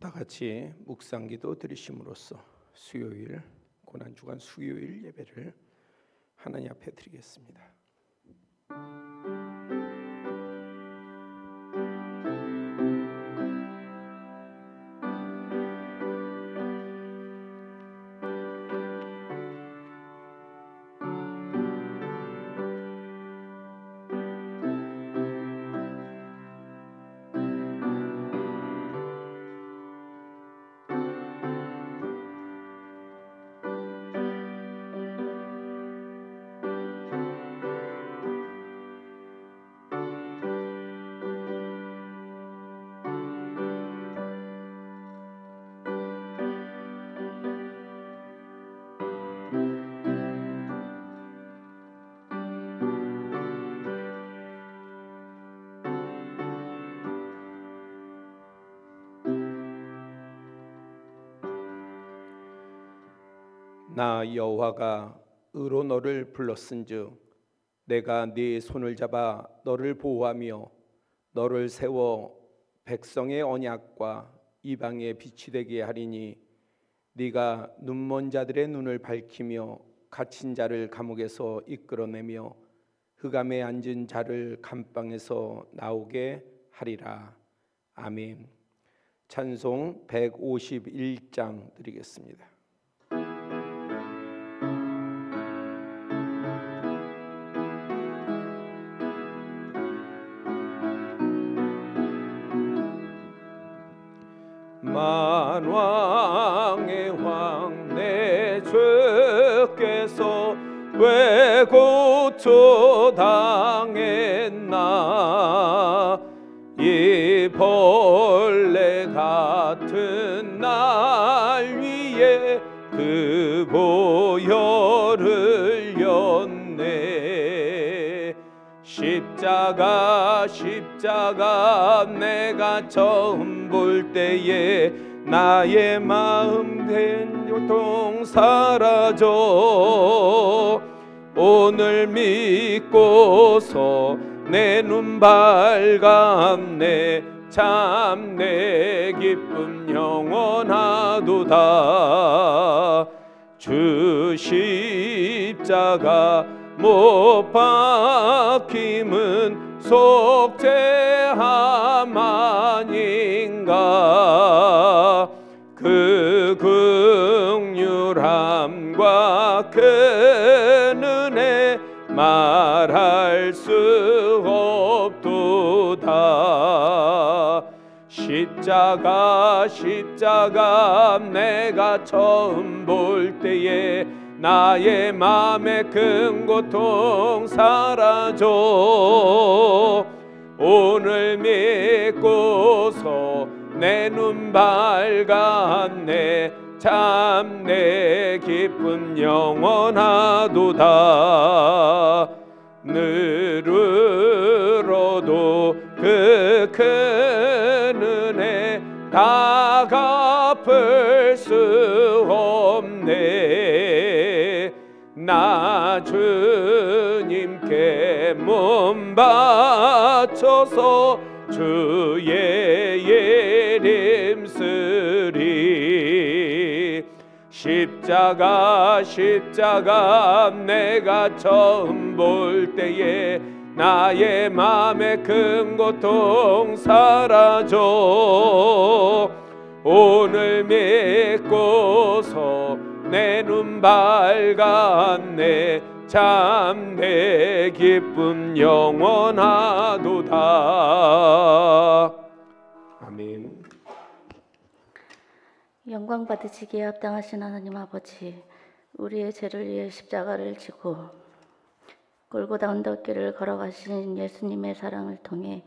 다 같이 묵상기도 드리심으로써 수요일 고난주간 수요일 예배를 하나님 앞에 드리겠습니다. 나 여호와가 의로 너를 불렀은즉 내가 네 손을 잡아 너를 보호하며 너를 세워 백성의 언약과 이방의 빛이 되게 하리니 네가 눈먼 자들의 눈을 밝히며 갇힌 자를 감옥에서 이끌어내며 흑암에 앉은 자를 감방에서 나오게 하리라. 아멘. 찬송 151장 드리겠습니다. 만왕의 왕 내 주께서 왜 고초당했나 이 벌레 같은 날 위에 그 보혈을 흘렸네. 십자가 내가 처음 볼 때에 나의 마음 된 고통 사라져 오늘 믿고서 내 눈 밝았네. 참 내 기쁨 영원하도다. 주 십자가 못 박힘은 속죄함 아닌가. 그 긍휼함과 그 은혜 말할 수 없도다. 십자가 내가 처음 볼 때에 나의 맘의 큰 고통 사라져 오늘 믿고서 내 눈 밝았네. 참 내 기쁨 영원하도다. 늘으로도 그 큰 은혜 다 갚을 수 없네. 나 주님께 몸 바쳐서 주의 예림 쓰리. 십자가 내가 처음 볼 때에 나의 맘의 큰 고통 사라져 오늘 믿고서 내 눈 밝았네. 참 내 기쁨 영원하도다. 아멘. 영광 받으시기에 합당하신 하나님 아버지, 우리의 죄를 위해 십자가를 지고 골고다 언덕길을 걸어가신 예수님의 사랑을 통해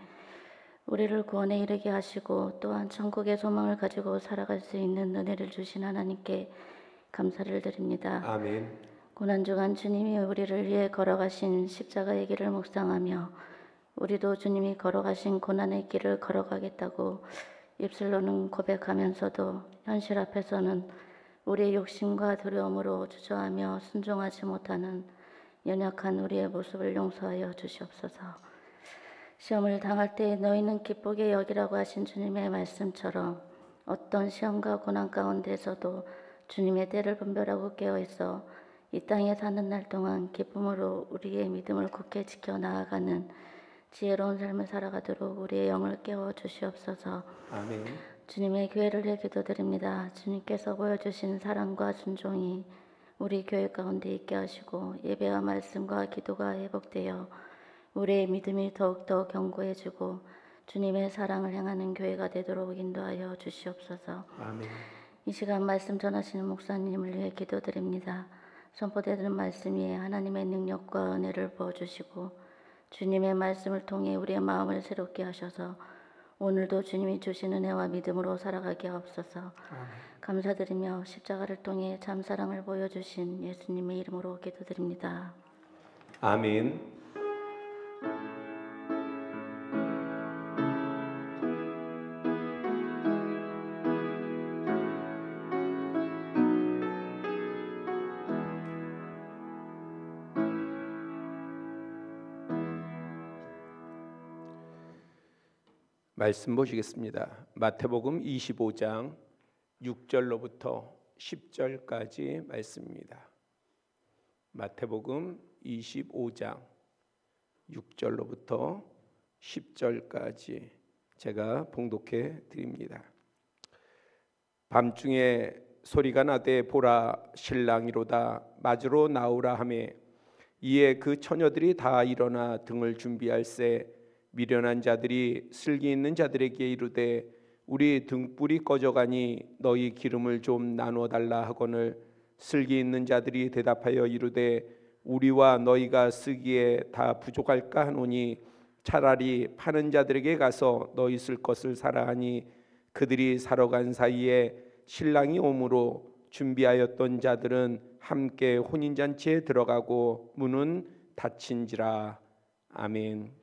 우리를 구원에 이르게 하시고 또한 천국의 소망을 가지고 살아갈 수 있는 은혜를 주신 하나님께 감사를 드립니다. 아멘. 고난주간 주님이 우리를 위해 걸어가신 십자가의 길을 묵상하며 우리도 주님이 걸어가신 고난의 길을 걸어가겠다고 입술로는 고백하면서도 현실 앞에서는 우리의 욕심과 두려움으로 주저하며 순종하지 못하는 연약한 우리의 모습을 용서하여 주시옵소서. 시험을 당할 때 너희는 기쁘게 여기라고 하신 주님의 말씀처럼 어떤 시험과 고난 가운데서도 주님의 때를 분별하고 깨어있어 이 땅에 사는 날 동안 기쁨으로 우리의 믿음을 굳게 지켜 나아가는 지혜로운 삶을 살아가도록 우리의 영을 깨워 주시옵소서. 아멘. 주님의 교회를 위해 기도드립니다. 주님께서 보여주신 사랑과 순종이 우리 교회 가운데 있게 하시고 예배와 말씀과 기도가 회복되어 우리의 믿음이 더욱더 견고해지고 주님의 사랑을 향하는 교회가 되도록 인도하여 주시옵소서. 아멘. 이 시간 말씀 전하시는 목사님을 위해 기도드립니다. 선포되는 말씀 위에 하나님의 능력과 은혜를 부어주시고 주님의 말씀을 통해 우리의 마음을 새롭게 하셔서 오늘도 주님이 주신 은혜와 믿음으로 살아가게 하옵소서. 아멘. 감사드리며 십자가를 통해 참사랑을 보여주신 예수님의 이름으로 기도드립니다. 아멘. 말씀 보시겠습니다. 마태복음 25장 6절로부터 10절까지 말씀입니다. 마태복음 25장 6절로부터 10절까지 제가 봉독해 드립니다. 밤중에 소리가 나되 보라 신랑이로다 맞으러 나오라 하매 이에 그 처녀들이 다 일어나 등을 준비할세 미련한 자들이 슬기 있는 자들에게 이르되 우리 등불이 꺼져가니 너희 기름을 좀 나누어 달라 하거늘 슬기 있는 자들이 대답하여 이르되 우리와 너희가 쓰기에 다 부족할까 하노니 차라리 파는 자들에게 가서 너희 쓸 것을 사라 하니 그들이 사러 간 사이에 신랑이 오므로 준비하였던 자들은 함께 혼인잔치에 들어가고 문은 닫힌지라. 아멘.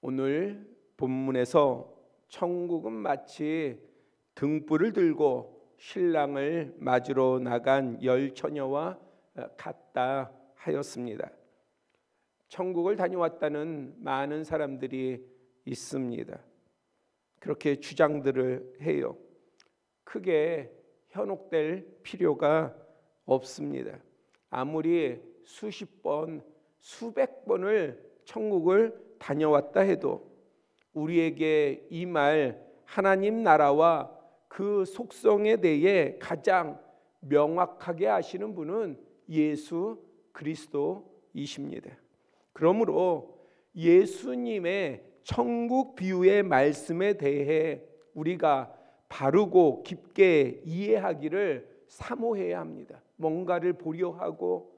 오늘 본문에서 천국은 마치 등불을 들고 신랑을 맞으러 나간 열 처녀와 같다 하였습니다. 천국을 다녀왔다는 많은 사람들이 있습니다. 그렇게 주장들을 해요. 크게 현혹될 필요가 없습니다. 아무리 수십 번, 수백 번을 천국을 다녀왔다 해도 우리에게 이 말 하나님 나라와 그 속성에 대해 가장 명확하게 아시는 분은 예수 그리스도이십니다. 그러므로 예수님의 천국 비유의 말씀에 대해 우리가 바르고 깊게 이해하기를 사모해야 합니다. 뭔가를 보려 하고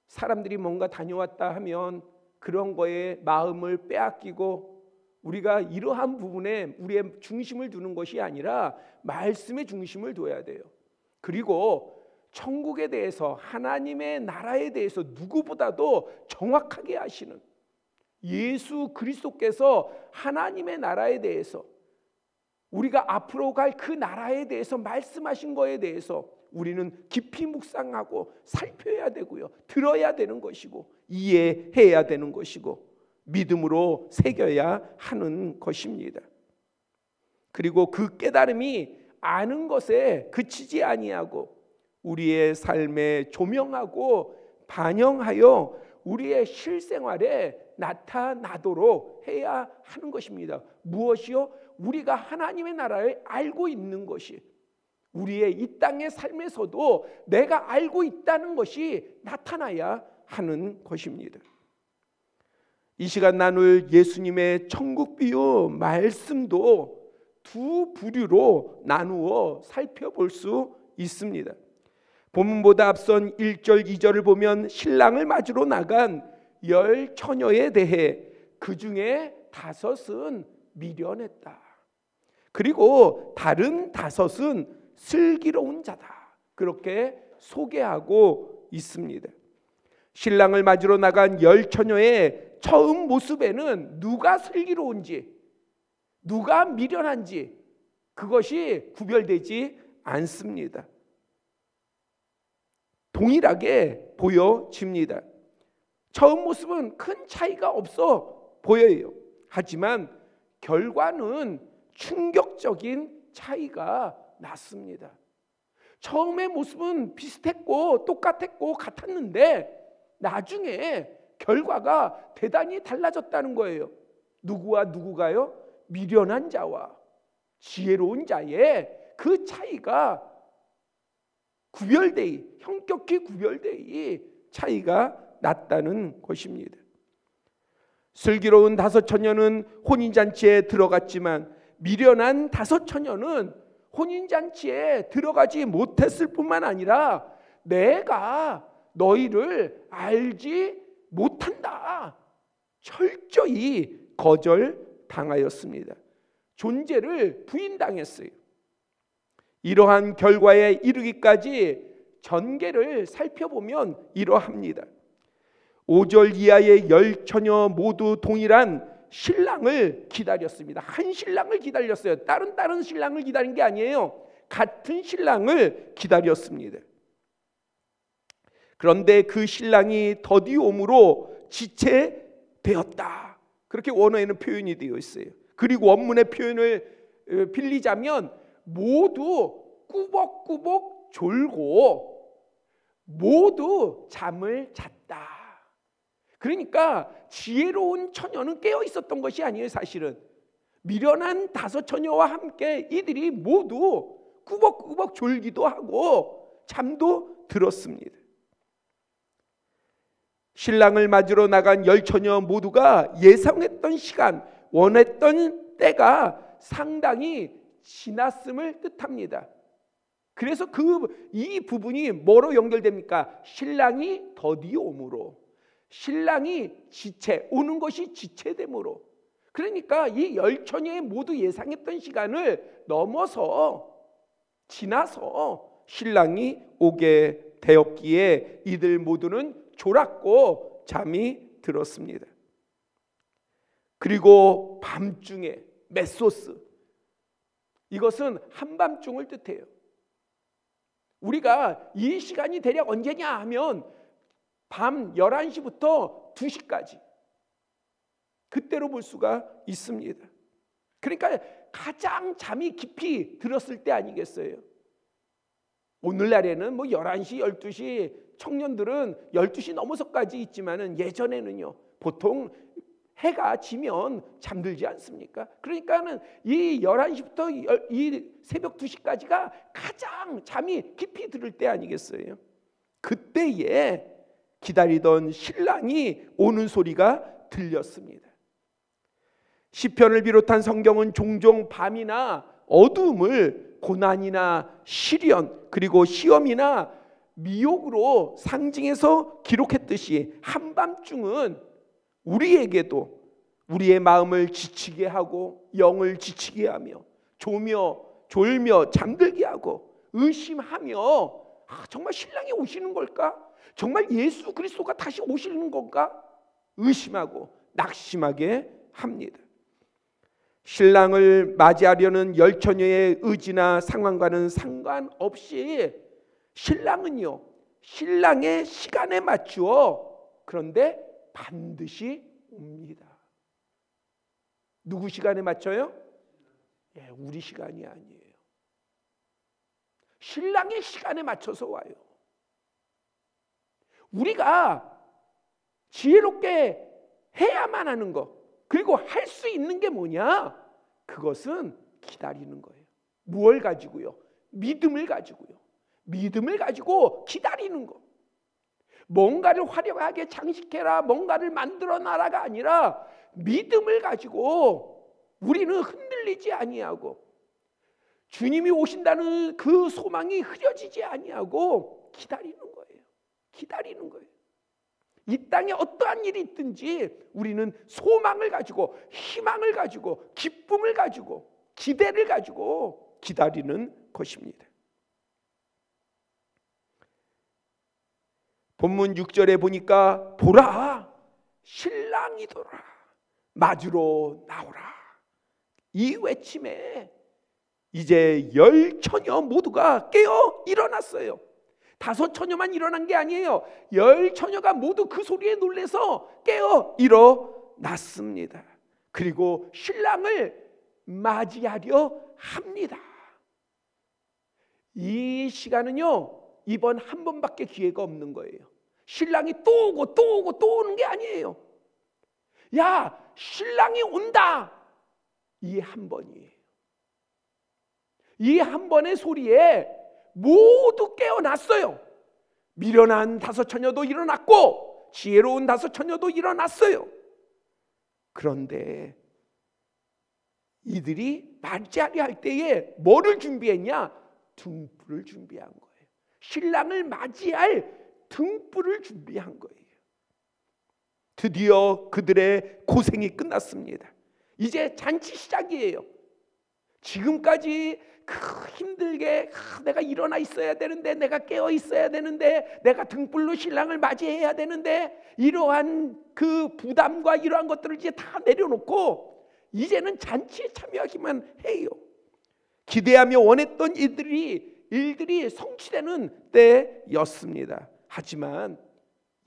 사람들이 뭔가 다녀왔다 하면 그런 거에 마음을 빼앗기고 우리가 이러한 부분에 우리의 중심을 두는 것이 아니라 말씀에 중심을 둬야 돼요. 그리고 천국에 대해서 하나님의 나라에 대해서 누구보다도 정확하게 아시는 예수 그리스도께서 하나님의 나라에 대해서 우리가 앞으로 갈 그 나라에 대해서 말씀하신 거에 대해서 우리는 깊이 묵상하고 살펴야 되고요. 들어야 되는 것이고 이해해야 되는 것이고 믿음으로 새겨야 하는 것입니다. 그리고 그 깨달음이 아는 것에 그치지 아니하고 우리의 삶에 조명하고 반영하여 우리의 실생활에 나타나도록 해야 하는 것입니다. 무엇이요? 우리가 하나님의 나라를 알고 있는 것이 우리의 이 땅의 삶에서도 내가 알고 있다는 것이 나타나야 하는 것입니다. 이 시간 나눌 예수님의 천국 비유 말씀도 두 부류로 나누어 살펴볼 수 있습니다. 본문보다 앞선 1절 2절을 보면 신랑을 맞으러 나간 열 처녀에 대해 그 중에 5은 미련했다. 그리고 다른 5은 슬기로운 자다. 그렇게 소개하고 있습니다. 신랑을 맞으러 나간 열 처녀의 처음 모습에는 누가 슬기로운지 누가 미련한지 그것이 구별되지 않습니다. 동일하게 보여집니다. 처음 모습은 큰 차이가 없어 보여요. 하지만 결과는 충격적인 차이가 났습니다. 처음의 모습은 비슷했고 똑같았고 같았는데 나중에 결과가 대단히 달라졌다는 거예요. 누구와 누구가요? 미련한 자와 지혜로운 자의 그 차이가 구별되이, 형격히 구별되이 차이가 났다는 것입니다. 슬기로운 다섯 처녀는 혼인잔치에 들어갔지만 미련한 다섯 처녀는 혼인잔치에 들어가지 못했을 뿐만 아니라 내가 너희를 알지 못한다, 철저히 거절당하였습니다. 존재를 부인당했어요. 이러한 결과에 이르기까지 전개를 살펴보면 이러합니다. 5절 이하의 10처녀 모두 동일한 신랑을 기다렸습니다. 한 신랑을 기다렸어요. 다른 신랑을 기다린 게 아니에요. 같은 신랑을 기다렸습니다. 그런데 그 신랑이 더디옴으로 지체되었다, 그렇게 원어에는 표현이 되어 있어요. 그리고 원문의 표현을 빌리자면 모두 꾸벅꾸벅 졸고 모두 잠을 잤다. 그러니까 지혜로운 처녀는 깨어 있었던 것이 아니에요. 사실은 미련한 다섯 처녀와 함께 이들이 모두 꾸벅꾸벅 졸기도 하고 잠도 들었습니다. 신랑을 맞으러 나간 10처녀 모두가 예상했던 시간, 원했던 때가 상당히 지났음을 뜻합니다. 그래서 이 부분이 뭐로 연결됩니까? 신랑이 더디옴으로, 신랑이 오는 것이 지체됨으로. 그러니까 이 10처녀의 모두 예상했던 시간을 넘어서 지나서 신랑이 오게 되었기에 이들 모두는 졸았고 잠이 들었습니다. 그리고 밤중에 메소스, 이것은 한밤중을 뜻해요. 우리가 이 시간이 대략 언제냐 하면 밤 11시부터 2시까지, 그때로 볼 수가 있습니다. 그러니까 가장 잠이 깊이 들었을 때 아니겠어요? 오늘날에는 뭐 11시, 12시, 청년들은 12시 넘어서까지 있지만은 예전에는요, 보통 해가 지면 잠들지 않습니까? 그러니까는 이 11시부터 이 새벽 2시까지가 가장 잠이 깊이 들을 때 아니겠어요? 그때에 기다리던 신랑이 오는 소리가 들렸습니다. 시편을 비롯한 성경은 종종 밤이나 어두움을 고난이나 시련, 그리고 시험이나 미혹으로 상징해서 기록했듯이 한밤중은 우리에게도 우리의 마음을 지치게 하고 영을 지치게 하며 졸며 잠들게 하고 의심하며 정말 신랑이 오시는 걸까? 정말 예수 그리스도가 다시 오시는 건가? 의심하고 낙심하게 합니다. 신랑을 맞이하려는 10처녀의 의지나 상황과는 상관없이 신랑은요, 신랑의 시간에 맞추어 그런데 반드시 옵니다. 누구 시간에 맞춰요? 예, 우리 시간이 아니에요. 신랑의 시간에 맞춰서 와요. 우리가 지혜롭게 해야만 하는 것, 그리고 할 수 있는 게 뭐냐? 그것은 기다리는 거예요. 무엇을 가지고요? 믿음을 가지고요. 믿음을 가지고 기다리는 것. 뭔가를 화려하게 장식해라, 뭔가를 만들어놔라가 아니라 믿음을 가지고 우리는 흔들리지 아니하고 주님이 오신다는 그 소망이 흐려지지 아니하고 기다리는 거예요. 기다리는 거예요. 이 땅에 어떠한 일이 있든지 우리는 소망을 가지고, 희망을 가지고, 기쁨을 가지고, 기대를 가지고 기다리는 것입니다. 본문 6절에 보니까 보라, 신랑이더라, 맞으러 나오라. 이 외침에 이제 10처녀 모두가 깨어 일어났어요. 5처녀만 일어난 게 아니에요. 10처녀가 모두 그 소리에 놀라서 깨어 일어났습니다. 그리고 신랑을 맞이하려 합니다. 이 시간은요, 이번 한 번밖에 기회가 없는 거예요. 신랑이 또 오고 또 오고 또 오는 게 아니에요. 야, 신랑이 온다. 이 한 번이에요. 이 한 번의 소리에 모두 깨어났어요. 미련한 다섯 처녀도 일어났고 지혜로운 다섯 처녀도 일어났어요. 그런데 이들이 맞이하려 할 때에 뭐를 준비했냐? 등불을 준비한 거예요. 신랑을 맞이할 등불을 준비한 거예요. 드디어 그들의 고생이 끝났습니다. 이제 잔치 시작이에요. 지금까지 힘들게 내가 일어나 있어야 되는데, 내가 깨어 있어야 되는데, 내가 등불로 신랑을 맞이해야 되는데, 이러한 그 부담과 이러한 것들을 이제 다 내려놓고 이제는 잔치에 참여하기만 해요. 기대하며 원했던 일들이 성취되는 때였습니다. 하지만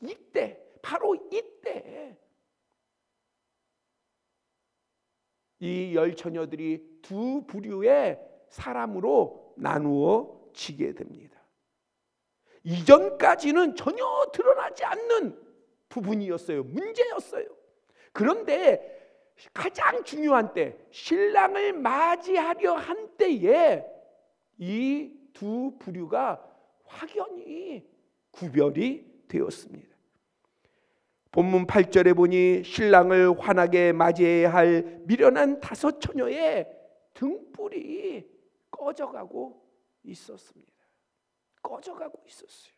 이때, 바로 이때 이 열 처녀들이 두 부류의 사람으로 나누어지게 됩니다. 이전까지는 전혀 드러나지 않는 부분이었어요. 문제였어요. 그런데 가장 중요한 때, 신랑을 맞이하려 한 때에 이 두 부류가 확연히 구별이 되었습니다. 본문 8절에 보니 신랑을 환하게 맞이해야 할 미련한 다섯 처녀의 등불이 꺼져가고 있었습니다. 꺼져가고 있었어요.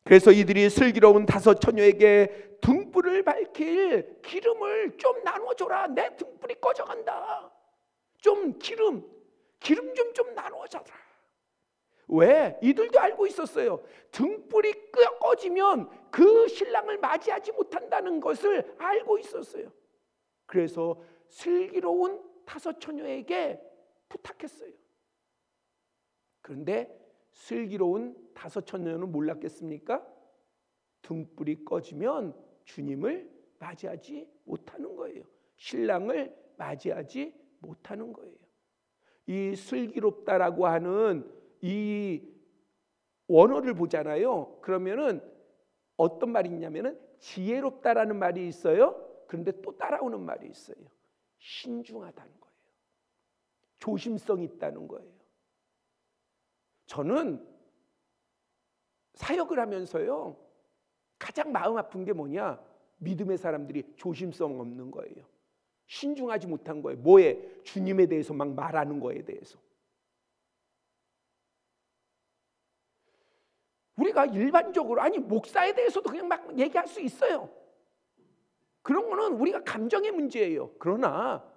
그래서 이들이 슬기로운 다섯 처녀에게 등불을 밝힐 기름을 좀 나눠줘라. 내 등불이 꺼져간다. 좀 기름 좀 나눠줘라. 왜? 이들도 알고 있었어요. 등불이 꺼지면 그 신랑을 맞이하지 못한다는 것을 알고 있었어요. 그래서 슬기로운 다섯 처녀에게 부탁했어요. 그런데 슬기로운 다섯 처녀는 몰랐겠습니까? 등불이 꺼지면 주님을 맞이하지 못하는 거예요. 신랑을 맞이하지 못하는 거예요. 이 슬기롭다라고 하는 이 원어를 보잖아요. 그러면은 어떤 말이 있냐면은 지혜롭다라는 말이 있어요. 그런데 또 따라오는 말이 있어요. 신중하다는 거예요. 조심성이 있다는 거예요. 저는 사역을 하면서요, 가장 마음 아픈 게 뭐냐? 믿음의 사람들이 조심성 없는 거예요. 신중하지 못한 거예요. 뭐에? 주님에 대해서 막 말하는 거에 대해서. 우리가 일반적으로, 아니 목사에 대해서도 그냥 막 얘기할 수 있어요. 그런 거는 우리가 감정의 문제예요. 그러나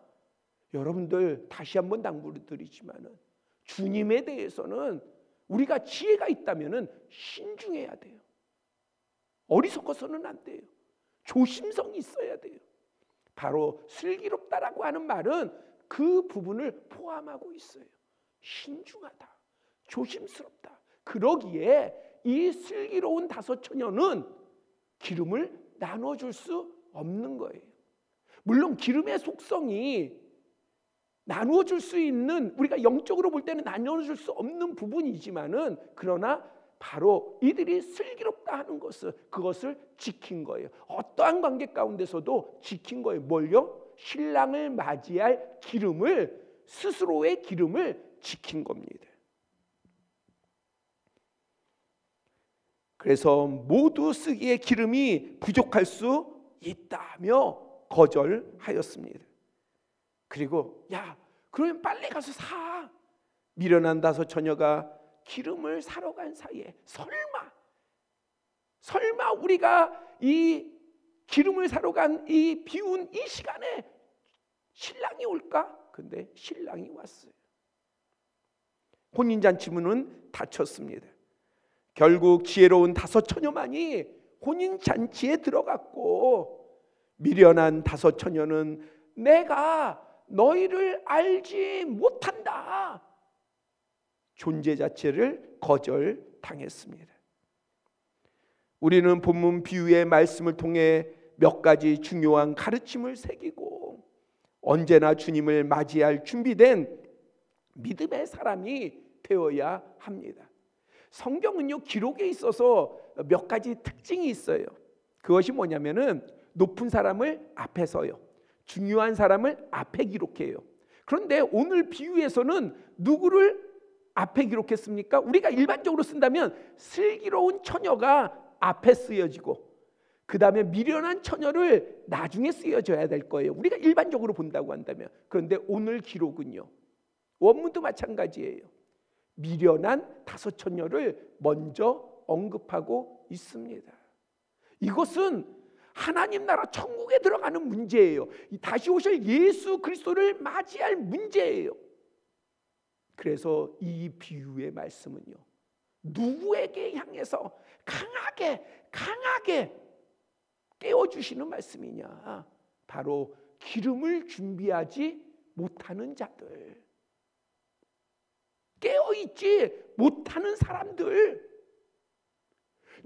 여러분들 다시 한번 당부를 드리지만은 주님에 대해서는 우리가 지혜가 있다면은 신중해야 돼요. 어리석어서는 안 돼요. 조심성이 있어야 돼요. 바로 슬기롭다라고 하는 말은 그 부분을 포함하고 있어요. 신중하다, 조심스럽다. 그러기에 이 슬기로운 다섯 처녀는 기름을 나눠줄 수 없는 거예요. 물론 기름의 속성이 나누어줄 수 있는, 우리가 영적으로 볼 때는 나누어줄 수 없는 부분이지만은, 그러나 바로 이들이 슬기롭다 하는 것을, 그것을 지킨 거예요. 어떠한 관계 가운데서도 지킨 거예요. 뭘요? 신랑을 맞이할 기름을, 스스로의 기름을 지킨 겁니다. 그래서 모두 쓰기에 기름이 부족할 수 있다며 거절하였습니다. 그리고 야, 그러면 빨리 가서 사. 미련한 다섯 처녀가 기름을 사러 간 사이에 설마 우리가 이 기름을 사러 간 이 비운 이 시간에 신랑이 올까? 근데 신랑이 왔어요. 혼인잔치문은 닫혔습니다. 결국 지혜로운 다섯 처녀만이 혼인잔치에 들어갔고, 미련한 다섯 처녀는 내가 너희를 알지 못한다, 존재 자체를 거절당했습니다. 우리는 본문 비유의 말씀을 통해 몇 가지 중요한 가르침을 새기고 언제나 주님을 맞이할 준비된 믿음의 사람이 되어야 합니다. 성경은요, 기록에 있어서 몇 가지 특징이 있어요. 그것이 뭐냐면은 높은 사람을 앞에 서요. 중요한 사람을 앞에 기록해요. 그런데 오늘 비유에서는 누구를 앞에 기록했습니까? 우리가 일반적으로 쓴다면 슬기로운 처녀가 앞에 쓰여지고 그 다음에 미련한 처녀를 나중에 쓰여져야 될 거예요. 우리가 일반적으로 본다고 한다면. 그런데 오늘 기록은요, 원문도 마찬가지예요. 미련한 5 처녀를 먼저 언급하고 있습니다. 이것은 하나님 나라 천국에 들어가는 문제예요. 다시 오실 예수 그리스도를 맞이할 문제예요. 그래서 이 비유의 말씀은요, 누구에게 향해서 강하게 깨워주시는 말씀이냐? 바로 기름을 준비하지 못하는 자들, 깨어있지 못하는 사람들,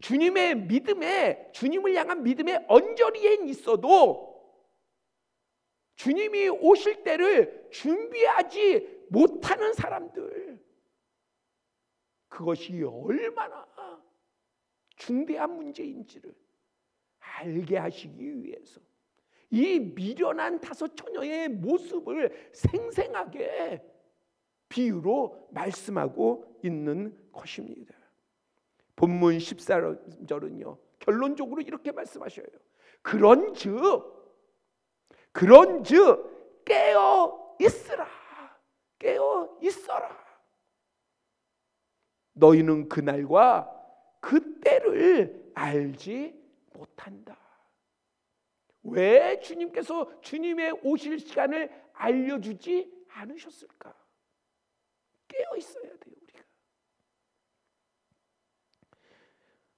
주님의 믿음에, 주님을 향한 믿음의 언저리에 있어도 주님이 오실 때를 준비하지 못하는 사람들, 그것이 얼마나 중대한 문제인지를 알게 하시기 위해서 이 미련한 5 처녀의 모습을 생생하게 비유로 말씀하고 있는 것입니다. 본문 14절은요, 결론적으로 이렇게 말씀하셔요. 그런즉 깨어 있어라. 너희는 그날과 그때를 알지 못한다. 왜 주님께서 주님의 오실 시간을 알려주지 않으셨을까? 깨어 있어야 돼요.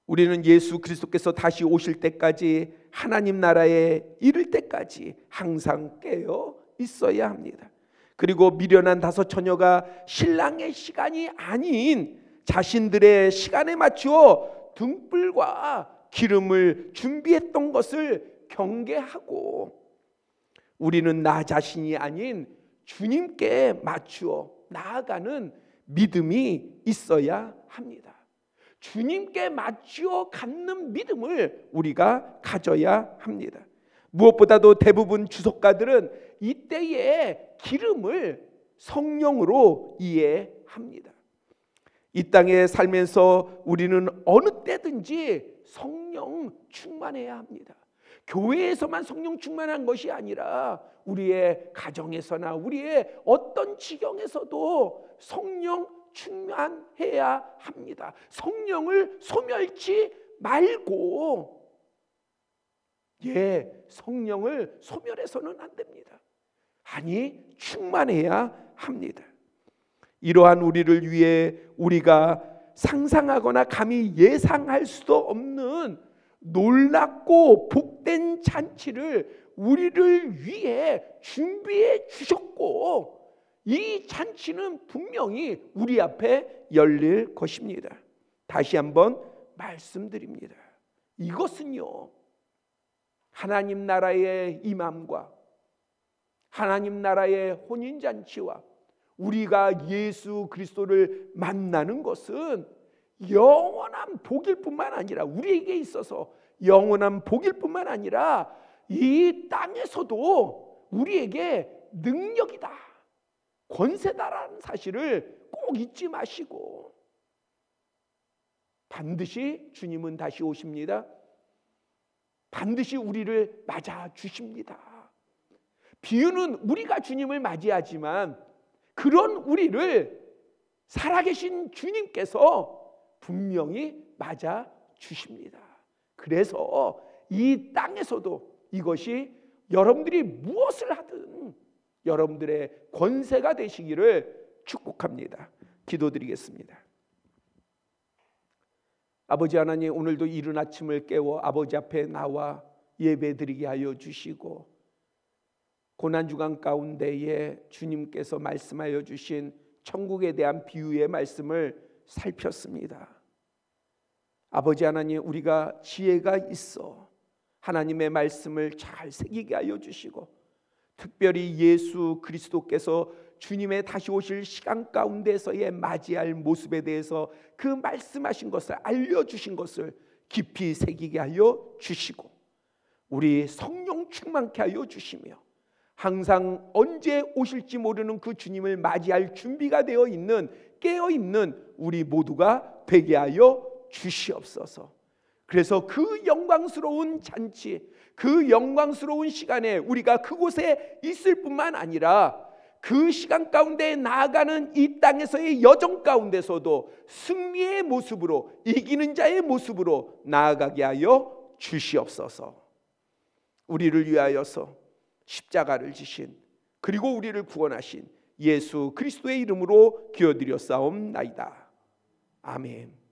우리는 예수 그리스도께서 다시 오실 때까지, 하나님 나라에 이를 때까지 항상 깨어 있어야 합니다. 그리고 미련한 5 처녀가 신랑의 시간이 아닌 자신들의 시간에 맞추어 등불과 기름을 준비했던 것을 경계하고, 우리는 나 자신이 아닌 주님께 맞추어 나아가는 믿음이 있어야 합니다. 주님께 맞추어 갖는 믿음을 우리가 가져야 합니다. 무엇보다도 대부분 주석가들은 이때의 기름을 성령으로 이해합니다. 이 땅에 살면서 우리는 어느 때든지 성령 충만해야 합니다. 교회에서만 성령 충만한 것이 아니라 우리의 가정에서나 우리의 어떤 지경에서도 성령 충만해야 합니다. 성령을 소멸치 말고, 성령을 소멸해서는 안 됩니다. 아니, 충만해야 합니다. 이러한 우리를 위해 우리가 상상하거나 감히 예상할 수도 없는 놀랍고 복된 잔치를 우리를 위해 준비해 주셨고, 이 잔치는 분명히 우리 앞에 열릴 것입니다. 다시 한번 말씀드립니다. 이것은요, 하나님 나라의 임함과 하나님 나라의 혼인잔치와 우리가 예수 그리스도를 만나는 것은 영원한 복일 뿐만 아니라, 우리에게 있어서 영원한 복일 뿐만 아니라 이 땅에서도 우리에게 능력이다, 권세다라는 사실을 꼭 잊지 마시고, 반드시 주님은 다시 오십니다. 반드시 우리를 맞아 주십니다. 비유는 우리가 주님을 맞이하지만 그런 우리를 살아계신 주님께서 분명히 맞아 주십니다. 그래서 이 땅에서도 이것이 여러분들이 무엇을 하든 여러분들의 권세가 되시기를 축복합니다. 기도드리겠습니다. 아버지 하나님, 오늘도 이른 아침을 깨워 아버지 앞에 나와 예배드리게 하여 주시고, 고난주간 가운데에 주님께서 말씀하여 주신 천국에 대한 비유의 말씀을 살폈습니다. 아버지 하나님, 우리가 지혜가 있어 하나님의 말씀을 잘 새기게 하여 주시고, 특별히 예수 그리스도께서 주님의 다시 오실 시간 가운데서의 맞이할 모습에 대해서 그 말씀하신 것을 알려주신 것을 깊이 새기게 하여 주시고, 우리 성령 충만케 하여 주시며, 항상 언제 오실지 모르는 그 주님을 맞이할 준비가 되어 있는, 깨어 있는 우리 모두가 되게 하여 주시옵소서. 그래서 그 영광스러운 잔치, 그 영광스러운 시간에 우리가 그곳에 있을 뿐만 아니라 그 시간 가운데 나아가는 이 땅에서의 여정 가운데서도 승리의 모습으로, 이기는 자의 모습으로 나아가게 하여 주시옵소서. 우리를 위하여서 십자가를 지신, 그리고 우리를 구원하신 예수 그리스도의 이름으로 기도드렸사옵나이다. 아멘.